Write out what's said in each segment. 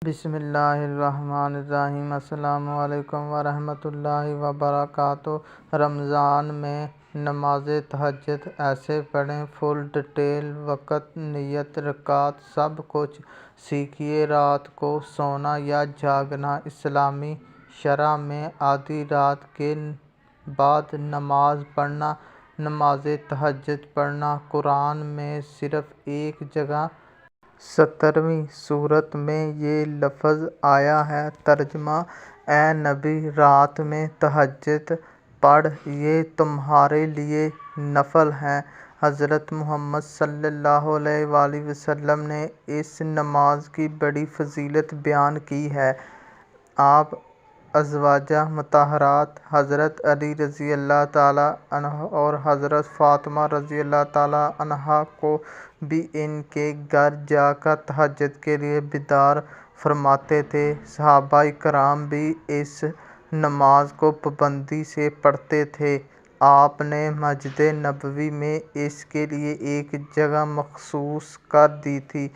بسم اللہ الرحمن الرحیم۔ السلام علیکم ورحمۃ اللہ وبرکاتہ۔ رمضان میں نماز تہجد ایسے پڑھیں، فل ڈیٹیل، وقت، نیت، رکعت، سب کچھ سیکھیے۔ رات کو سونا یا جاگنا۔ اسلامی شرع میں آدھی رات کے بعد نماز پڑھنا نماز تہجد پڑھنا۔ قرآن میں صرف ایک جگہ 17ویں سورت میں یہ لفظ آیا ہے۔ ترجمہ: اے نبی، رات میں تہجد پڑھ، یہ تمہارے لیے نفل ہے۔ حضرت محمد صلی اللہ علیہ وآلہ وسلم نے اس نماز کی بڑی فضیلت بیان کی ہے۔ آپ ازواجہ مطہرات حضرت علی رضی اللہ تعالیٰ عنہ اور حضرت فاطمہ رضی اللہ تعالیٰ عنہا کو بھی ان کے گھر جا کر تہجد کے لیے بیدار فرماتے تھے۔ صحابہ کرام بھی اس نماز کو پابندی سے پڑھتے تھے۔ آپ نے مسجد نبوی میں اس کے لیے ایک جگہ مخصوص کر دی تھی۔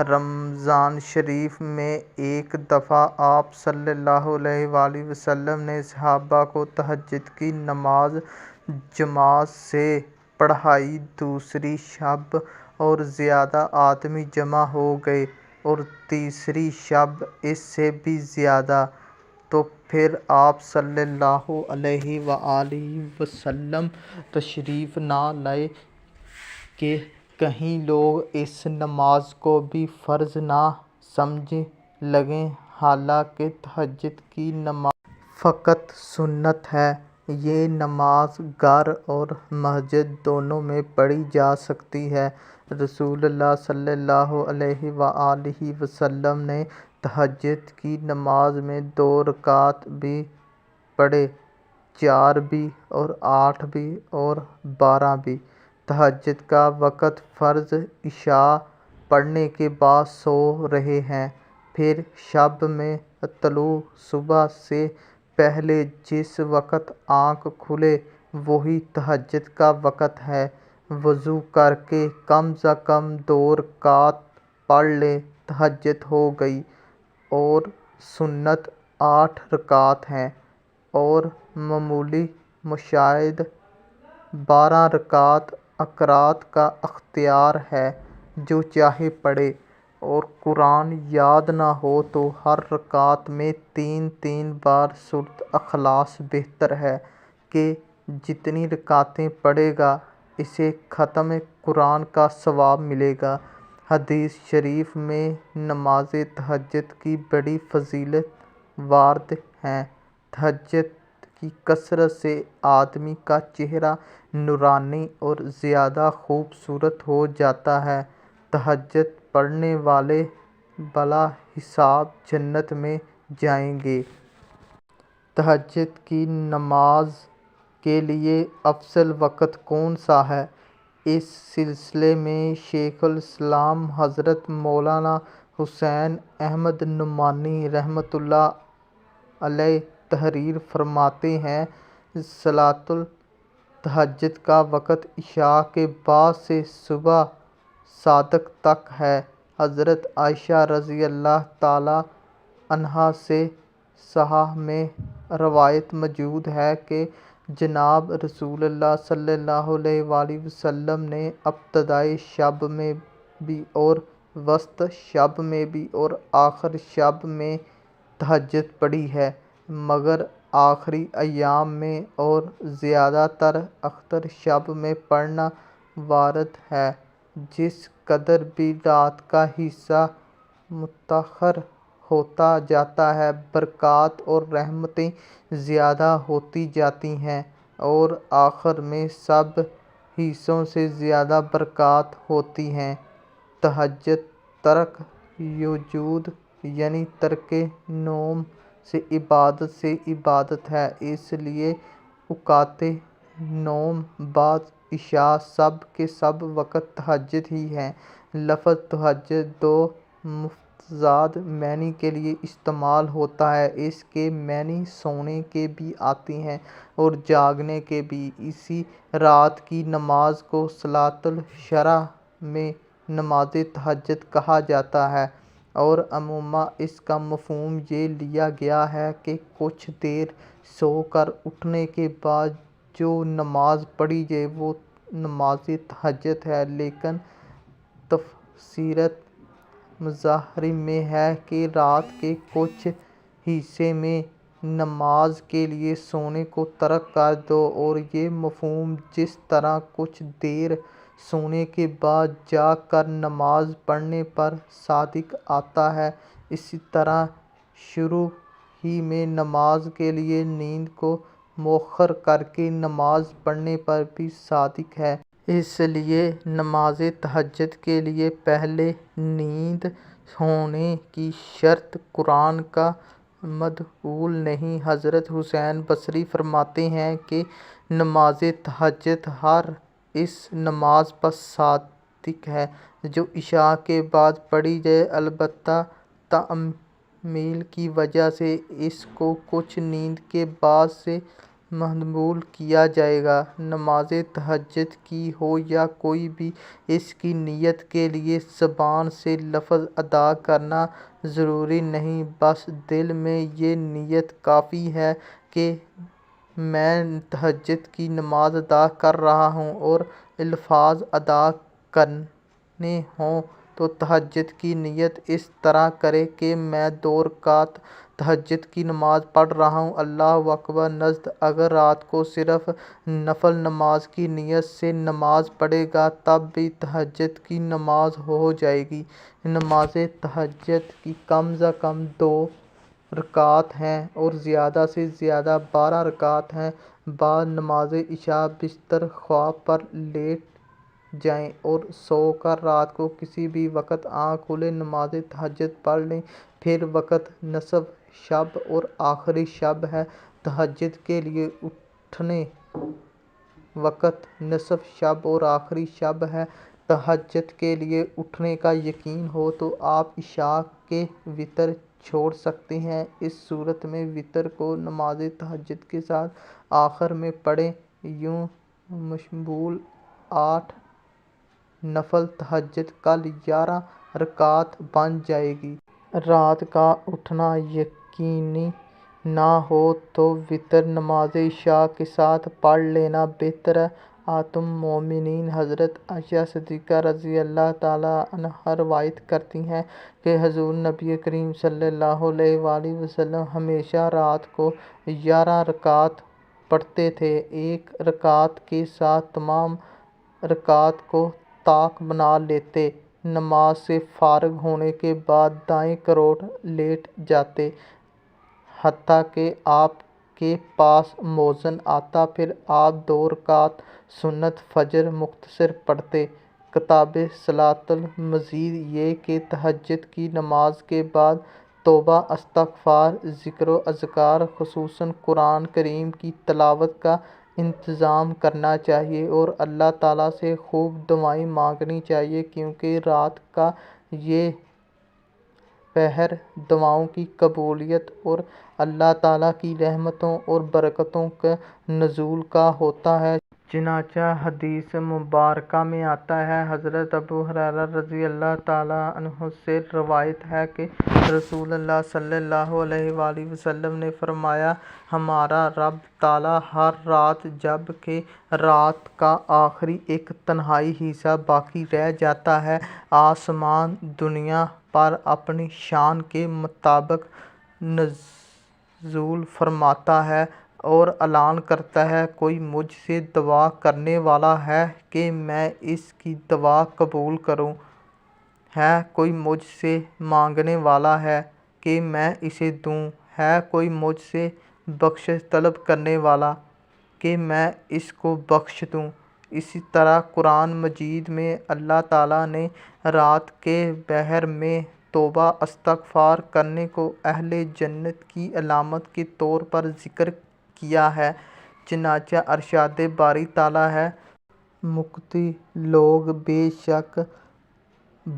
رمضان شریف میں ایک دفعہ آپ صلی اللہ علیہ وآلہ وسلم نے صحابہ کو تہجد کی نماز جماعت سے پڑھائی۔ دوسری شب اور زیادہ آدمی جمع ہو گئے اور تیسری شب اس سے بھی زیادہ، تو پھر آپ صلی اللہ علیہ وآلہ وسلم تشریف نہ لائے کہ کہیں لوگ اس نماز کو بھی فرض نہ سمجھنے لگیں، حالانکہ تہجد کی نماز فقط سنت ہے۔ یہ نماز گھر اور مسجد دونوں میں پڑھی جا سکتی ہے۔ رسول اللہ صلی اللہ علیہ وآلہ وسلم نے تہجد کی نماز میں 2 رکعت بھی پڑھے، 4 بھی اور 8 بھی اور 12 بھی۔ تہجد کا وقت فرض عشاء پڑھنے کے بعد سو رہے ہیں، پھر شب میں طلوع صبح سے پہلے جس وقت آنکھ کھلے وہی تہجد کا وقت ہے۔ وضو کر کے کم از کم 2 رکعت پڑھ لیں، تہجد ہو گئی۔ اور سنت 8 رکعت ہے اور معمولی مشاہد 12 رکعت۔ قرأت کا اختیار ہے، جو چاہے پڑھے۔ اور قرآن یاد نہ ہو تو ہر رکعت میں 3 بار سورۃ اخلاص بہتر ہے کہ جتنی رکعتیں پڑھے گا اسے ختم قرآن کا ثواب ملے گا۔ حدیث شریف میں نماز تہجد کی بڑی فضیلت وارد ہے۔ تہجد کی کثرت سے آدمی کا چہرہ نورانی اور زیادہ خوبصورت ہو جاتا ہے۔ تہجد پڑھنے والے بلا حساب جنت میں جائیں گے۔ تہجد کی نماز کے لیے افضل وقت کون سا ہے؟ اس سلسلے میں شیخ الاسلام حضرت مولانا حسین احمد نعمانی رحمۃ اللہ علیہ تحریر فرماتے ہیں: صلاۃ التہجد کا وقت عشاء کے بعد سے صبح صادق تک ہے۔ حضرت عائشہ رضی اللہ تعالیٰ عنہا سے صحیح میں روایت موجود ہے کہ جناب رسول اللہ صلی اللہ علیہ وآلہ وسلم نے ابتدائی شب میں بھی اور وسط شب میں بھی اور آخر شب میں تہجد پڑھی ہے، مگر آخری ایام میں اور زیادہ تر آخر شب میں پڑھنا وارد ہے۔ جس قدر بھی رات کا حصہ متاخر ہوتا جاتا ہے، برکات اور رحمتیں زیادہ ہوتی جاتی ہیں اور آخر میں سب حصوں سے زیادہ برکات ہوتی ہیں۔ تہجد ترک سجود یعنی ترک نوم سے عبادت ہے، اس لیے اوقات نوم بعد عشاء سب کے سب وقت تہجد ہی ہیں۔ لفظ تہجد 2 متضاد معنی کے لیے استعمال ہوتا ہے۔ اس کے معنی سونے کے بھی آتے ہیں اور جاگنے کے بھی۔ اسی رات کی نماز کو صلاۃ الشرع میں نماز تہجد کہا جاتا ہے۔ اور عموماً اس کا مفہوم یہ لیا گیا ہے کہ کچھ دیر سو کر اٹھنے کے بعد جو نماز پڑھی جائے وہ نماز تہجد ہے، لیکن تفسیر مظاہری میں ہے کہ رات کے کچھ حصے میں نماز کے لیے سونے کو ترک کر دو، اور یہ مفہوم جس طرح کچھ دیر سونے کے بعد جاگ کر نماز پڑھنے پر صادق آتا ہے، اسی طرح شروع ہی میں نماز کے لیے نیند کو مؤخر کر کے نماز پڑھنے پر بھی صادق ہے۔ اس لیے نماز تہجد کے لیے پہلے نیند ہونے کی شرط قرآن کا مدلول نہیں۔ حضرت حسین بصری فرماتے ہیں کہ نماز تہجد ہر اس نماز پر صادق ہے جو عشاء کے بعد پڑھی جائے، البتہ تعمیل کی وجہ سے اس کو کچھ نیند کے بعد سے مدلول کیا جائے گا۔ نماز تہجد کی ہو یا کوئی بھی، اس کی نیت کے لیے زبان سے لفظ ادا کرنا ضروری نہیں، بس دل میں یہ نیت کافی ہے کہ میں تہجد کی نماز ادا کر رہا ہوں، اور الفاظ ادا کرنے ہوں تو تہجد کی نیت اس طرح کریں کہ میں 2 رکعت تہجد کی نماز پڑھ رہا ہوں، اللہ اکبر۔ نزد اگر رات کو صرف نفل نماز کی نیت سے نماز پڑھے گا تب بھی تہجد کی نماز ہو جائے گی۔ نماز تہجد کی کم از کم 2 رکعات ہیں اور زیادہ سے زیادہ 12 رکعات ہیں۔ بعد نماز عشاء بستر خواب پر لیٹ جائیں اور سو کر رات کو کسی بھی وقت آنکھ کھولے نماز تہجد پڑھ لیں۔ پھر وقت نصف شب اور آخری شب ہے۔ تہجد کے لیے اٹھنے وقت نصف شب اور آخری شب ہے۔ تہجد کے لیے اٹھنے کا یقین ہو تو آپ عشاء کے وتر چھوڑ سکتے ہیں، اس صورت میں وتر کو نماز تہجد کے ساتھ آخر میں پڑھیں، یوں بمشمول 8 نفل تہجد کل 11 رکعت بن جائے گی۔ رات کا اٹھنا یقینی نہ ہو تو وتر نماز عشاء کے ساتھ پڑھ لینا بہتر ہے۔ ام المومنین حضرت عائشہ صدیقہ رضی اللہ تعالیٰ عنہا روایت کرتی ہیں کہ حضور نبی کریم صلی اللہ علیہ وآلہ وسلم ہمیشہ رات کو 11 رکعت پڑھتے تھے، ایک رکعت کے ساتھ تمام رکعات کو طاق بنا لیتے، نماز سے فارغ ہونے کے بعد دائیں کروٹ لیٹ جاتے حتیٰ کہ آپ کے پاس مؤذن آتا، پھر آپ 2 رکعت سنت فجر مختصر پڑھتے۔ کتاب صلاۃ المزید یہ کہ تہجد کی نماز کے بعد توبہ، استغفار، ذکر و اذکار، خصوصاً قرآن کریم کی تلاوت کا انتظام کرنا چاہیے اور اللہ تعالیٰ سے خوب دعائیں مانگنی چاہیے، کیونکہ رات کا یہ پہر دعاؤں کی قبولیت اور اللہ تعالیٰ کی رحمتوں اور برکتوں کے نزول کا ہوتا ہے۔ چنانچہ حدیث مبارکہ میں آتا ہے، حضرت ابو ہریرہ رضی اللہ تعالیٰ عنہ سے روایت ہے کہ رسول اللہ صلی اللہ علیہ وآلہ وسلم نے فرمایا، ہمارا رب تعالیٰ ہر رات جب کہ رات کا آخری ایک تہائی حصہ باقی رہ جاتا ہے، آسمان دنیا پر اپنی شان کے مطابق نزول فرماتا ہے اور اعلان کرتا ہے، کوئی مجھ سے دعا کرنے والا ہے کہ میں اس کی دعا قبول کروں، ہے کوئی مجھ سے مانگنے والا ہے کہ میں اسے دوں، ہے کوئی مجھ سے بخشش طلب کرنے والا کہ میں اس کو بخش دوں۔ اسی طرح قرآن مجید میں اللہ تعالیٰ نے رات کے پہر میں توبہ استغفار کرنے کو اہل جنت کی علامت کے طور پر ذکر کیا ہے، چنانچہ ارشاد باری تعالیٰ ہے، متقی لوگ بے شک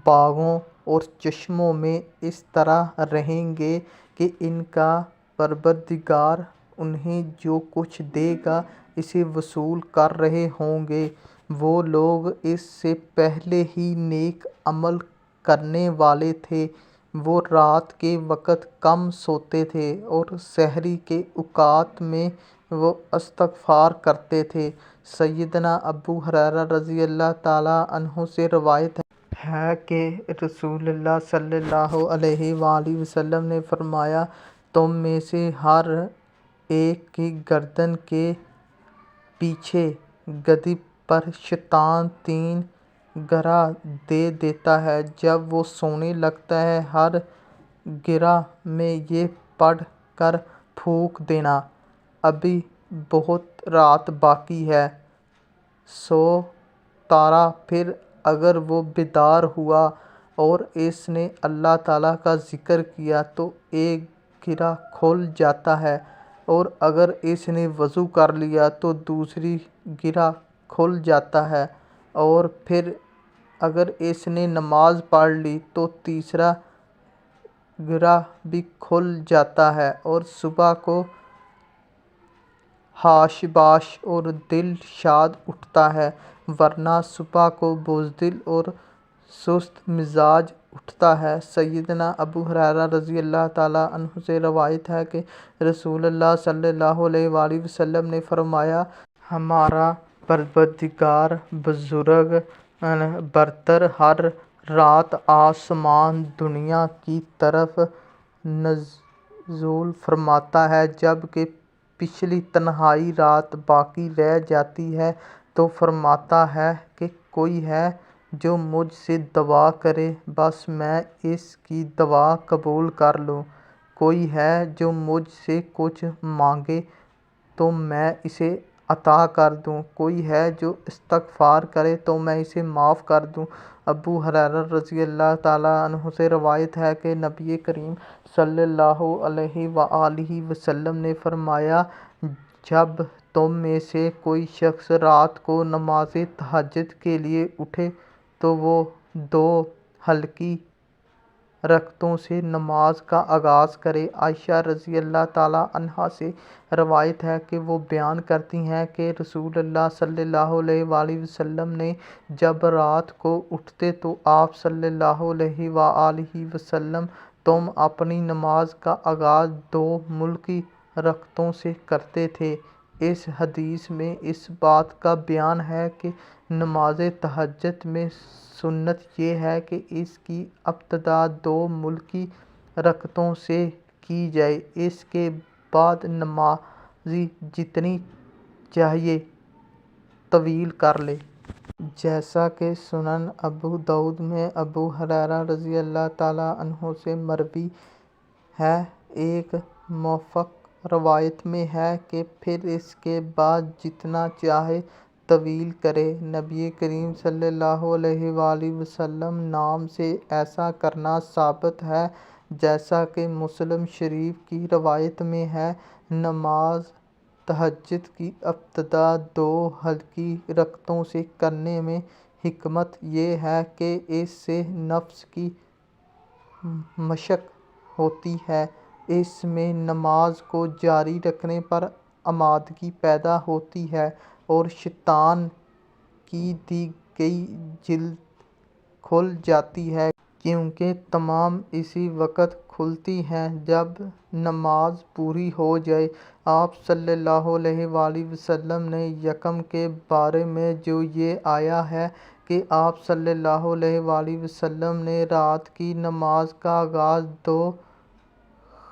باغوں اور چشموں میں اس طرح رہیں گے کہ ان کا پروردگار انہیں جو کچھ دے گا اسے وصول کر رہے ہوں گے، وہ لوگ اس سے پہلے ہی نیک عمل کرنے والے تھے، وہ رات کے وقت کم سوتے تھے اور سحری کے اوقات میں وہ استغفار کرتے تھے۔ سیدنا ابو ہریرہ رضی اللہ تعالیٰ عنہ سے روایت ہے کہ رسول اللہ صلی اللہ علیہ وآلہ وسلم نے فرمایا، تم میں سے ہر ایک کی گردن کے پیچھے گدی پر شیطان 3 گرہ دے دیتا ہے۔ جب وہ سونے لگتا ہے، ہر گرہ میں یہ پڑھ کر پھونک دینا، ابھی بہت رات باقی ہے، سو تارا۔ پھر اگر وہ بیدار ہوا اور اس نے اللہ تعالیٰ کا ذکر کیا تو ایک گرہ کھل جاتا ہے، اور اگر اس نے وضو کر لیا تو دوسری گرہ کھل جاتا ہے، اور پھر اگر اس نے نماز پڑھ لی تو تیسرا گرہ بھی کھل جاتا ہے، اور صبح کو حاش باش اور دل شاد اٹھتا ہے، ورنہ صبح کو بزدل اور سست مزاج اٹھتا ہے۔ سیدنا ابو ہریرہ رضی اللہ تعالیٰ عنہ سے روایت ہے کہ رسول اللہ صلی اللہ علیہ وآلہ وسلم نے فرمایا، ہمارا پروردگار بزرگ برتر ہر رات آسمان دنیا کی طرف نزول فرماتا ہے، جب کہ پچھلی تنہائی رات باقی رہ جاتی ہے تو فرماتا ہے کہ کوئی ہے جو مجھ سے دعا کرے، بس میں اس کی دعا قبول کر لوں، کوئی ہے جو مجھ سے کچھ مانگے تو میں اسے عطا کر دوں، کوئی ہے جو استغفار کرے تو میں اسے معاف کر دوں۔ ابو ہریرہ رضی اللہ تعالیٰ عنہ سے روایت ہے کہ نبی کریم صلی اللہ علیہ وآلہ وسلم نے فرمایا، جب تم میں سے کوئی شخص رات کو نماز تہجد کے لیے اٹھے تو وہ 2 ہلکی رکعتوں سے نماز کا آغاز کرے۔ عائشہ رضی اللہ تعالیٰ عنہا سے روایت ہے کہ وہ بیان کرتی ہیں کہ رسول اللہ صلی اللہ علیہ وآلہ وسلم نے جب رات کو اٹھتے تو آپ صلی اللہ علیہ وآلہ وسلم تم اپنی نماز کا آغاز 2 ہلکی رکعتوں سے کرتے تھے۔ اس حدیث میں اس بات کا بیان ہے کہ نماز تہجد میں سنت یہ ہے کہ اس کی ابتدا 2 ہلکی رکعتوں سے کی جائے، اس کے بعد نمازی جتنی چاہے طویل کر لے۔ جیسا کہ سنن ابو داؤد میں ابو ہریرہ رضی اللہ تعالیٰ عنہ سے مروی ہے۔ ایک موقوف روایت میں ہے کہ پھر اس کے بعد جتنا چاہے طویل کرے۔ نبی کریم صلی اللہ علیہ وآلہ وسلم نام سے ایسا کرنا ثابت ہے، جیسا کہ مسلم شریف کی روایت میں ہے۔ نماز تہجد کی ابتدا 2 ہلکی رکعتوں سے کرنے میں حکمت یہ ہے کہ اس سے نفس کی مشق ہوتی ہے، اس میں نماز کو جاری رکھنے پر آمادگی پیدا ہوتی ہے اور شیطان کی دی گئی جلد کھل جاتی ہے، کیونکہ تمام اسی وقت کھلتی ہیں جب نماز پوری ہو جائے۔ آپ صلی اللہ علیہ وآلہ وسلم نے یکم کے بارے میں جو یہ آیا ہے کہ آپ صلی اللہ علیہ وآلہ وسلم نے رات کی نماز کا آغاز 2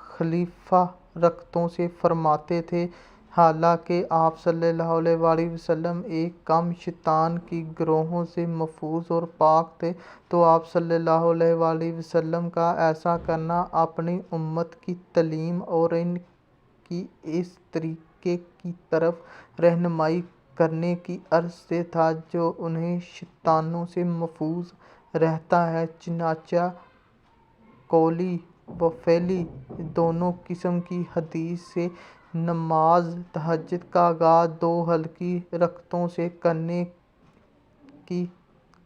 خفیف رکعتوں سے فرماتے تھے، حالانکہ آپ صلی اللہ علیہ وآلہ وسلم ایک کم شیطان کی گروہوں سے محفوظ اور پاک تھے، تو آپ صلی اللہ علیہ وآلہ وسلم کا ایسا کرنا اپنی امت کی تعلیم اور ان کی اس طریقے کی طرف رہنمائی کرنے کی غرض سے تھا جو انہیں شیطانوں سے محفوظ رکھتا ہے۔ چنانچہ قولی و فعلی دونوں قسم کی حدیث سے نماز تہجد کا آغاز 2 ہلکی رکعتوں سے کرنے کی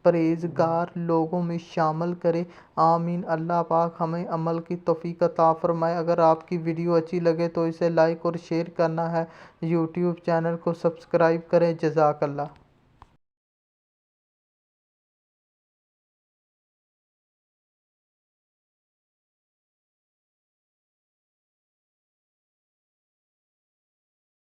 پرہیزگار لوگوں میں شامل کرے، آمین۔ اللہ پاک ہمیں عمل کی توفیق عطا فرمائے۔ اگر آپ کی ویڈیو اچھی لگے تو اسے لائک اور شیئر کرنا ہے، یوٹیوب چینل کو سبسکرائب کریں۔ جزاک اللہ۔